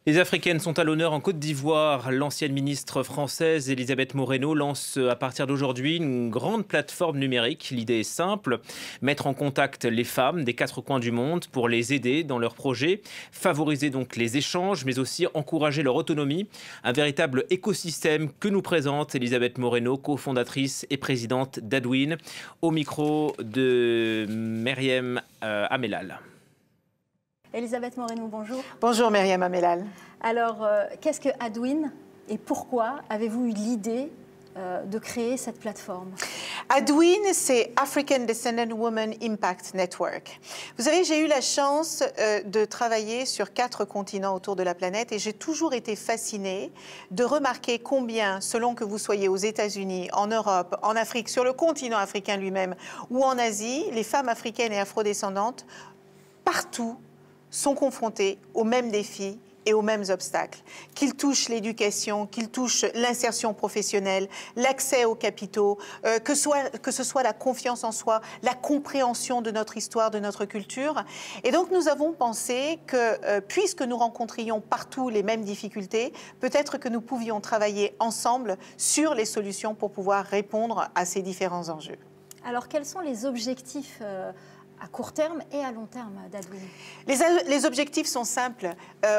Les Africaines sont à l'honneur en Côte d'Ivoire. L'ancienne ministre française Elisabeth Moreno lance à partir d'aujourd'hui une grande plateforme numérique. L'idée est simple, mettre en contact les femmes des quatre coins du monde pour les aider dans leurs projets, favoriser donc les échanges, mais aussi encourager leur autonomie. Un véritable écosystème que nous présente Elisabeth Moreno, cofondatrice et présidente d'Adwin, au micro de Myriam Amelal. Elisabeth Moreno, bonjour. Bonjour Myriam Amelal. Alors, qu'est-ce que Adwin et pourquoi avez-vous eu l'idée de créer cette plateforme? Adwin, c'est African Descendant Women Impact Network. Vous savez, j'ai eu la chance de travailler sur 4 continents autour de la planète et j'ai toujours été fascinée de remarquer combien, selon que vous soyez aux États-Unis, en Europe, en Afrique, sur le continent africain lui-même ou en Asie, les femmes africaines et afrodescendantes, partout, sont confrontés aux mêmes défis et aux mêmes obstacles, qu'ils touchent l'éducation, qu'ils touchent l'insertion professionnelle, l'accès aux capitaux, que ce soit la confiance en soi, la compréhension de notre histoire, de notre culture. Et donc nous avons pensé que puisque nous rencontrions partout les mêmes difficultés, peut-être que nous pouvions travailler ensemble sur les solutions pour pouvoir répondre à ces différents enjeux. Alors quels sont les objectifs à court terme et à long terme d'Adwin? Les objectifs sont simples.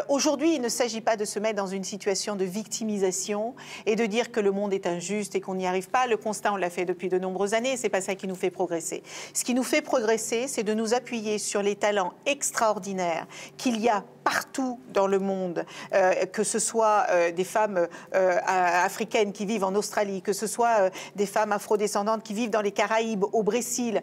Aujourd'hui, il ne s'agit pas de se mettre dans une situation de victimisation et de dire que le monde est injuste et qu'on n'y arrive pas. Le constat, on l'a fait depuis de nombreuses années et ce n'est pas ça qui nous fait progresser. Ce qui nous fait progresser, c'est de nous appuyer sur les talents extraordinaires qu'il y a partout dans le monde, que ce soit des femmes africaines qui vivent en Australie, que ce soit des femmes afrodescendantes qui vivent dans les Caraïbes, au Brésil,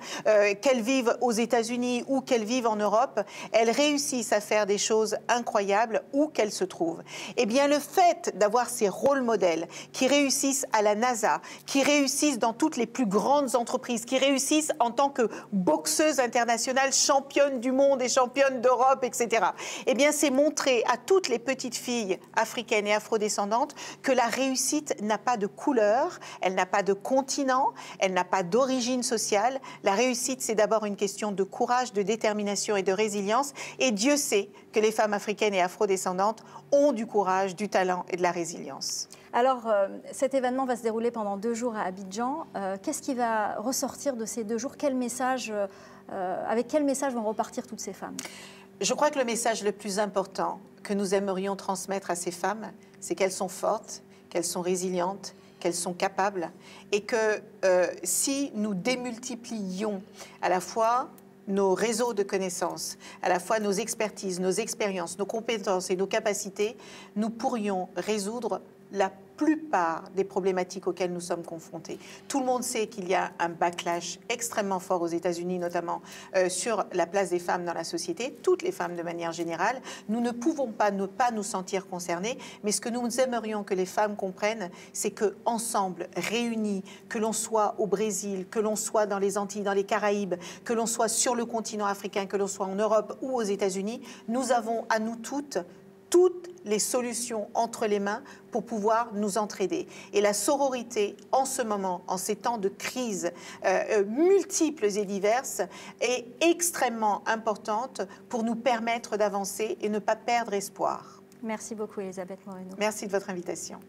qu'elles vivent aux États-Unis ou qu'elles vivent en Europe, elles réussissent à faire des choses incroyables où qu'elles se trouvent. Eh bien, le fait d'avoir ces rôles modèles qui réussissent à la NASA, qui réussissent dans toutes les plus grandes entreprises, qui réussissent en tant que boxeuses internationales, championnes du monde et championnes d'Europe, etc. Eh bien, c'est montrer à toutes les petites filles africaines et afrodescendantes que la réussite n'a pas de couleur, elle n'a pas de continent, elle n'a pas d'origine sociale. La réussite, c'est d'abord une question de courage, de détermination et de résilience. Et Dieu sait que les femmes africaines et afrodescendantes ont du courage, du talent et de la résilience. Alors, cet événement va se dérouler pendant 2 jours à Abidjan. Qu'est-ce qui va ressortir de ces 2 jours? Avec quel message vont repartir toutes ces femmes? Je crois que le message le plus important que nous aimerions transmettre à ces femmes, c'est qu'elles sont fortes, qu'elles sont résilientes, qu'elles sont capables et que si nous démultiplions à la fois nos réseaux de connaissances, à la fois nos expertises, nos expériences, nos compétences et nos capacités, nous pourrions résoudre la plupart des problématiques auxquelles nous sommes confrontés. Tout le monde sait qu'il y a un backlash extrêmement fort aux États-Unis, notamment sur la place des femmes dans la société, toutes les femmes de manière générale. Nous ne pouvons pas ne pas nous sentir concernés, mais ce que nous aimerions que les femmes comprennent, c'est qu'ensemble, réunis, que l'on soit au Brésil, que l'on soit dans les Antilles, dans les Caraïbes, que l'on soit sur le continent africain, que l'on soit en Europe ou aux États-Unis, nous avons à nous toutes les solutions entre les mains pour pouvoir nous entraider. Et la sororité, en ce moment, en ces temps de crise multiples et diverses, est extrêmement importante pour nous permettre d'avancer et ne pas perdre espoir. Merci beaucoup, Elisabeth Moreno. Merci de votre invitation.